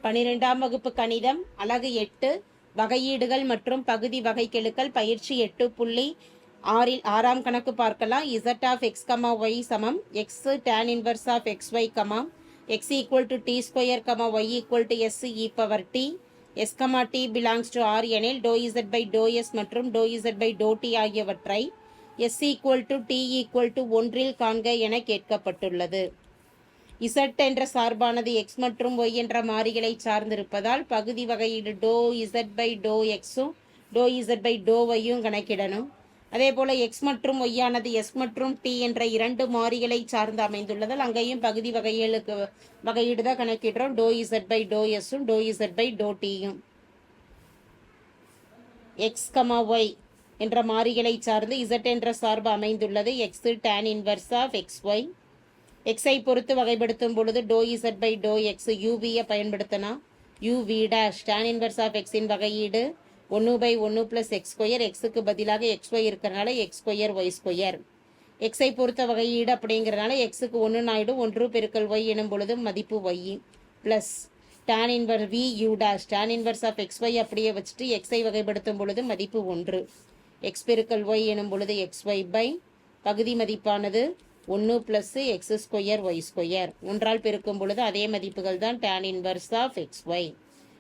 12ஆம் வகுப்பு கணிதம் அலகு 8 வகையீடுகள் மற்றும் பகுதி வகைக்கெழுக்கள் பயிற்சி 8.6 ஆறாம் கணக்கு பார்க்கலாம். z of x, y சமம் x tan inverse of xy, x equal to t square, y equal to s e power t, s, t belongs to R எனில் dou z by dou s மற்றும் dou z by dou t ஆகியவற்றை s equal to t equal to 1 காண்க என கேட்கப்பட்டுள்ளது. z என்ற சார்பானது x மற்றும் y என்ற மாறிகளை சார்ந்திருப்பதால் பகுதி வகையீடு dou z by dou xம் dou z by dou yயும் கணக்கிடணும். அதே போல x மற்றும் y ஆனது s மற்றும் t என்ற இரண்டு மாறிகளை சார்ந்து அமைந்துள்ளதால் அங்கேயும் பகுதி வகையீடு தான் கணக்கிடுறோம். dou z by dou sம் dou z by dou tயும் x, y என்ற மாறிகளை சார்ந்து z என்ற சார்பு அமைந்துள்ளது. x tan inverse of xy, எக்ஸை பொறுத்து வகைப்படுத்தும் பொழுது dou z by dou x uv பயன்படுத்தினா uv dash tan inverse of x இன் வகையீடு 1/1 plus x ஸ்கொயர், எக்ஸுக்கு பதிலாக xy இருக்கிறனால x ஸ்கொயர் y ஸ்கொயர். எக்ஸை பொறுத்த வகையீடு அப்படிங்கிறனால எக்ஸுக்கு 1 ஆயிடும், 1 பெருக்கல் y எனும் பொழுது மதிப்பு y plus tan inverse v u dash tan inverse of xy அப்படியே வச்சுட்டு எக்ஸை வகைப்படுத்தும் பொழுது மதிப்பு 1, x பெருக்கல் y எனும் பொழுது xy பை பகுதி மதிப்பானது 1 plus X square Y square ஒன்றால் பெருக்கும் பொழுது அதே மதிப்புகள் தான் tan இன்வர்ஸ் ஆஃப் xy.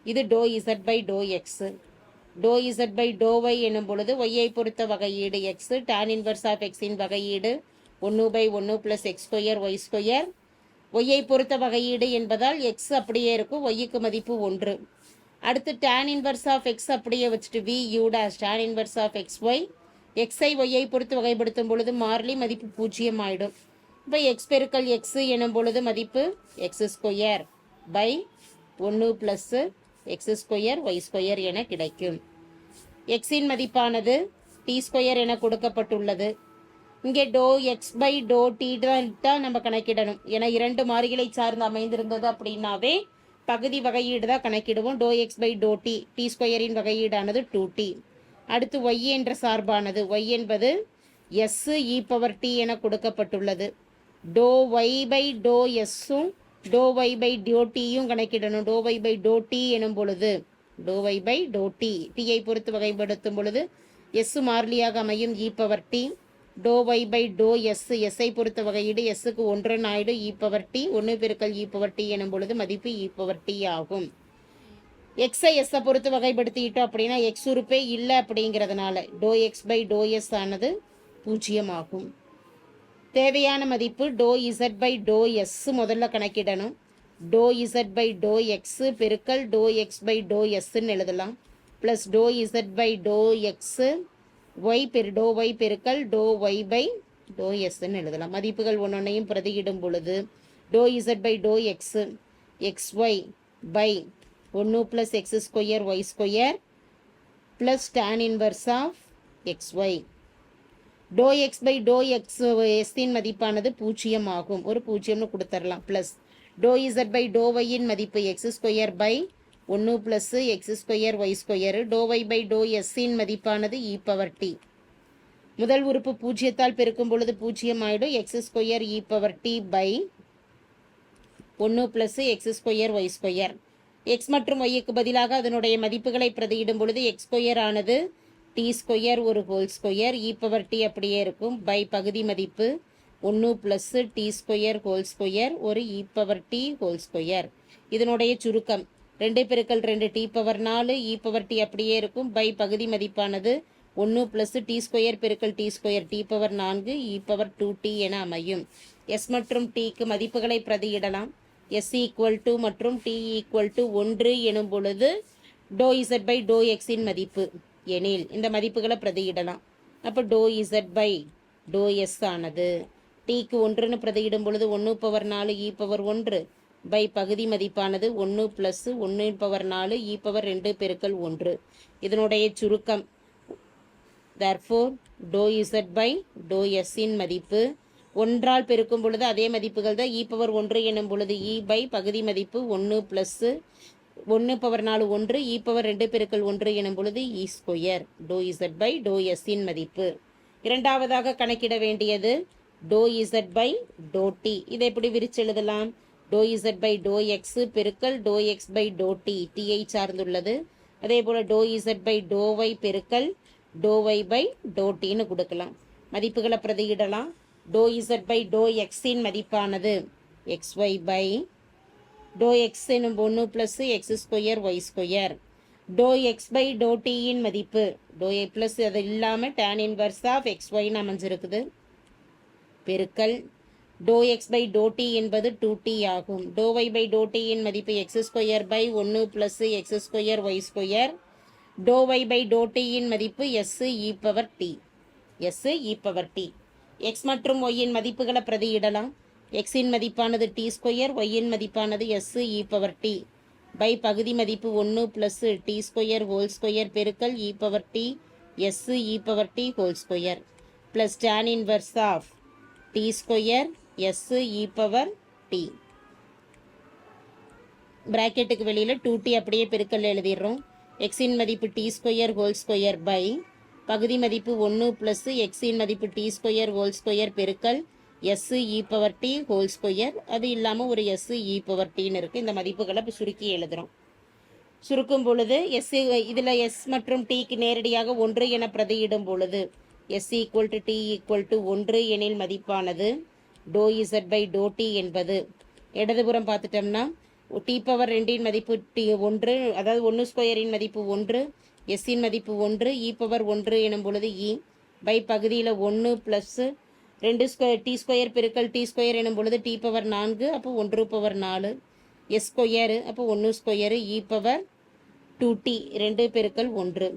இது dou z by dou x. dou z by dou y எனும் பொழுது ஒய்யை பொறுத்த வகையீடு x, tan இன்வர்ஸ் ஆஃப் xஇன் வகையீடு 1/1 plus X square Y square. ஒய்யை பொறுத்த வகையீடு என்பதால் x அப்படியே இருக்கும், ஒய்க்கு மதிப்பு 1. அடுத்து tan இன்வர்ஸ் ஆஃப் x அப்படியே வச்சுட்டு v u dash tan inverse of xy, எக்ஸை ஒய்யை பொறுத்து வகைப்படுத்தும் பொழுது மாறிலி மதிப்பு 0 ஆயிடும். இப்போ எக்ஸ் பெருக்கல் எக்ஸ் எனும் பொழுது மதிப்பு X square by 1 plus X square Y square என கிடைக்கும். எக்ஸின் மதிப்பானது டி ஸ்கொயர் என கொடுக்கப்பட்டுள்ளது. இங்கே டோ எக்ஸ் பை டோ டி தான் நம்ம கணக்கிடணும். ஏன்னா இரண்டு மாறிகளை சார்ந்து அமைந்திருந்தது அப்படின்னாவே பகுதி வகையீடு தான் கணக்கிடுவோம். டோ X by to T, T ஸ்கொயரின் வகையீடானது 2t. அடுத்து y என்ற சார்பானது y என்பது s e பவர் t என கொடுக்கப்பட்டுள்ளது. டோ y பை டோ எஸ்ஸும் டோ y பை டோ டீயும் கணக்கிடணும். Do y by to t எனும் பொழுது do y by to t, டீயை பொறுத்து வகைப்படுத்தும் பொழுது எஸ் மாறிலியாக அமையும் e power t. Do y by to s, எஸ்ஐ பொறுத்த வகையீடு எஸ்ஸுக்கு 1 ஆயிடும், e பவர் டி 1 பெருக்கல் e பவர் டி எனும் பொழுது மதிப்பு e பவர் டி ஆகும். எக்ஸை எஸ்ஸை பொறுத்து வகைப்படுத்திட்டோம் அப்படின்னா எக்ஸ் உறுப்பே இல்லை அப்படிங்கிறதுனால do X by to S ஆனது 0 ஆகும். தேவையான மதிப்பு do Z by to s முதல்ல கணக்கிடணும். Do Z by do x பெருக்கல் டோ எக்ஸ் பை டோ எஸ்ன்னு எழுதலாம். Plus do Z by do x y do y பெருக்கல் டோ ஒய் பை டோ எஸ்ன்னு எழுதலாம். மதிப்புகள் ஒன்றொன்னையும் பிரதியிடும் பொழுது do Z by do x x y by 1 plus x square y square plus tan inverse of xy. dou x by dou x இன் மதிப்பானது 0 ஆகும். ஒரு 0ன்னு கொடுத்துடலாம். Plus dou z by dou y இன் மதிப்பு x square by 1 plus X square Y square. dou y by dou s இன் மதிப்பானது e பவர் t. முதல் உறுப்பு 0ஆல் பெருக்கும் பொழுது 0 ஆயிடும். X square e power t by 1 plus X square Y square. எக்ஸ் மற்றும் ஒய்க்கு பதிலாக அதனுடைய மதிப்புகளை பிரதியிடும் பொழுது எக்ஸ் ஸ்கொயர் ஆனது டி ஸ்கொயர் ஒரு whole square, E power T அப்படியே இருக்கும் பை பகுதி மதிப்பு 1 plus D square whole square ஒரு E power D whole square. இதனுடைய சுருக்கம் 2 பெருக்கல் 2 T power 4 E power T அப்படியே இருக்கும் பை பகுதி மதிப்பானது 1 ப்ளஸ் டி ஸ்கொயர் பெருக்கல் D square D power 4 E power 2t என அமையும். எஸ் மற்றும் டிக்கு மதிப்புகளை பிரதியிடலாம். s ஈக்குவல் டு மற்றும் t ஈக்குவல் டு 1 எனும் பொழுது டோ இசட் பை டோ எக்ஸின் மதிப்பு எனில் இந்த மதிப்புகளை பிரதியிடலாம். அப்போ டோ இசட் பை டோ எஸ் ஆனது டீக்கு 1ன்னு பிரதியிடும் பொழுது 1 பவர் 4 இ பவர் 1 பை பகுதி மதிப்பானது 1 ப்ளஸ் 1 பவர் 4 இ பவர் 2 பெருக்கல் 1. இதனுடைய சுருக்கம் therefore do Z by do எஸ்ஸின் மதிப்பு ஒன்றால் பெருக்கும் பொழுது அதே மதிப்புகள் தான் இ பவர் 1 எனும் பொழுது இ பை பகுதி மதிப்பு 1 ப்ளஸ் 1 பவர் 4 1 இ பவர் 2 பெருக்கல் 1 எனும் பொழுது e square do Z by do எஸ்ஸின் மதிப்பு. இரண்டாவதாக கணக்கிட வேண்டியது do Z by to t. இதை எப்படி விரிச்சு எழுதலாம்? Do Z by do x பெருக்கல் do X by to t டிஐ சார்ந்துள்ளது. அதே போல் do Z by do y பெருக்கல் டோ ஒய் பை டோ டின்னு கொடுக்கலாம். மதிப்புகளை பிரதியிடலாம். டோ இசட் பை டோ எக்ஸின் மதிப்பானது x y by do x எனும் 1 plus X square Y square. Do X by do டியின் மதிப்பு டோ ஏ ப்ளஸ் அது இல்லாமல் டேன் இன்வர்ஸ் ஆஃப் எக்ஸ் ஒய்னு அமைஞ்சிருக்குது பெருக்கல் do X by to D என்பது 2t ஆகும். டோ ஒய் பை டோ டியின் மதிப்பு X square by 1 plus X square Y square. Do y by do டியின் மதிப்பு s e power t. X மற்றும் ஒய்யின் மதிப்புகளை பிரதியிடலாம். எக்ஸின் மதிப்பானது டி ஸ்கொயர், ஒய்யின் மதிப்பானது s e power t by பகுதி மதிப்பு 1 plus D square whole square பெருக்கல் e power t s e power D whole square plus tan inverse of t square s e power t. பிராக்கெட்டுக்கு வெளியில் 2t அப்படியே பெருக்கல் எழுதிடுறோம். எக்ஸின் மதிப்பு t square whole square by பகுதி மதிப்பு 1 ப்ளஸ் எக்ஸின் மதிப்பு டி ஸ்கொயர் ஹோல் ஸ்கொயர் பெருக்கல் s e power D whole square. அது இல்லாமல் ஒரு எஸ் இ பவர் டின்னு இருக்குது. இந்த மதிப்புகளை இப்போ சுருக்கி எழுதுகிறோம். சுருக்கும் பொழுது எஸ் இதில் எஸ் மற்றும் டிக்கு நேரடியாக 1 என பிரதியிடும் பொழுது S equal to T equal to 1 எனில் மதிப்பானது டோ இசட் பை டோ டி என்பது இடதுபுறம் பார்த்துட்டோம்னா டி பவர் 2 மதிப்பு டி 1, அதாவது 1 ஸ்கொயரின் மதிப்பு 1, எஸ்ஸின் மதிப்பு 1, இ பவர் 1 எனும் பொழுது இ பை பகுதியில் 1 ப்ளஸ் 2 ஸ்கொயர் டி ஸ்கொயர் பெருக்கல் டி ஸ்கொயர் எனும் பொழுது டி பவர் 4, அப்போ 1 பவர் 4 எஸ் ஸ்கொயரு, அப்போ 1 ஸ்கொயரு இ பவர் 2t 2 பெருக்கல் 1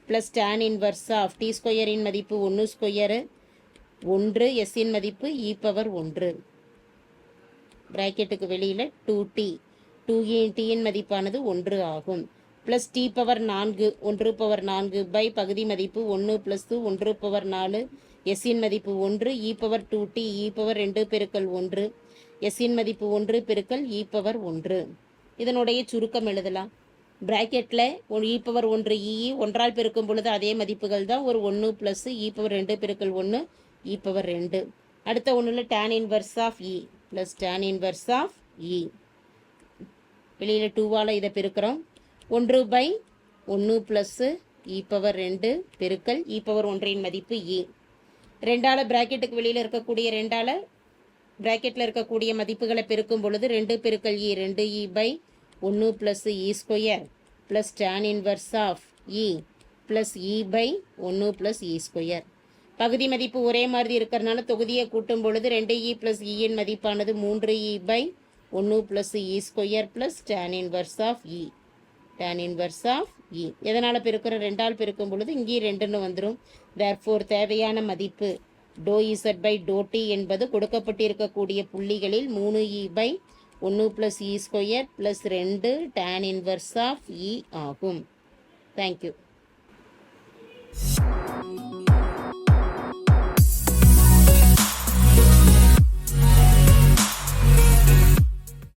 plus tan inverse of T ஸ்கொயரின் மதிப்பு 1 ஸ்கொயரு 1, எஸ்ஸின் மதிப்பு இ பவர் 1 பிராக்கெட்டுக்கு வெளியில் 2tயின் மதிப்பானது 1 ஆகும். Plus T power 4 1 power 4 by பகுதி மதிப்பு 1 ப்ளஸ் 1 பவர் 4 எஸ்ஸின் மதிப்பு 1 இ பவர் 2t இ பவர் 2 பெருக்கல் 1 எஸ்ஸின் மதிப்பு 1 பெருக்கல் இ பவர் 1. இதனுடைய சுருக்கம் எழுதலாம். பிராக்கெட்டில் இ பவர் 1 ஒன்றால் பெருக்கும் பொழுது அதே மதிப்புகள் தான். ஒரு 1 ப்ளஸ் இ பவர் 2 பெருக்கல் 1 இ பவர் 2. அடுத்த ஒன்றில் tan inverse of e plus tan inverse of e. வெளியில் 2வால் இதை பெருக்கிறோம். 1 பை 1 ப்ளஸ் இ பவர் 2 பெருக்கல் இ பவர் 1இன் மதிப்பு இ. 2ஆல் பிராக்கெட்டுக்கு வெளியில் இருக்கக்கூடிய 2ஆல் பிராக்கெட்டில் இருக்கக்கூடிய மதிப்புகளை பெருக்கும் பொழுது 2 பெருக்கல் e 2 e by 1 plus e square plus tan inverse of e plus e by 1 plus e square. பகுதி மதிப்பு ஒரே மாதிரி இருக்கிறதுனால தொகுதியை கூட்டும் பொழுது 2e ப்ளஸ் இயின் மதிப்பானது 3e by 1 plus e square plus tan inverse of e. Tan inverse of e எதனால் பெருக்கிற 2ஆல் பெருக்கும் பொழுது இங்கே 2ன்னு வந்துடும். தேர்ஃபோர் தேவையான மதிப்பு do Z by to D என்பது கொடுக்கப்பட்டிருக்கக்கூடிய புள்ளிகளில் 3e by 1 plus e square plus 2 tan inverse of e ஆகும். தேங்க்யூ.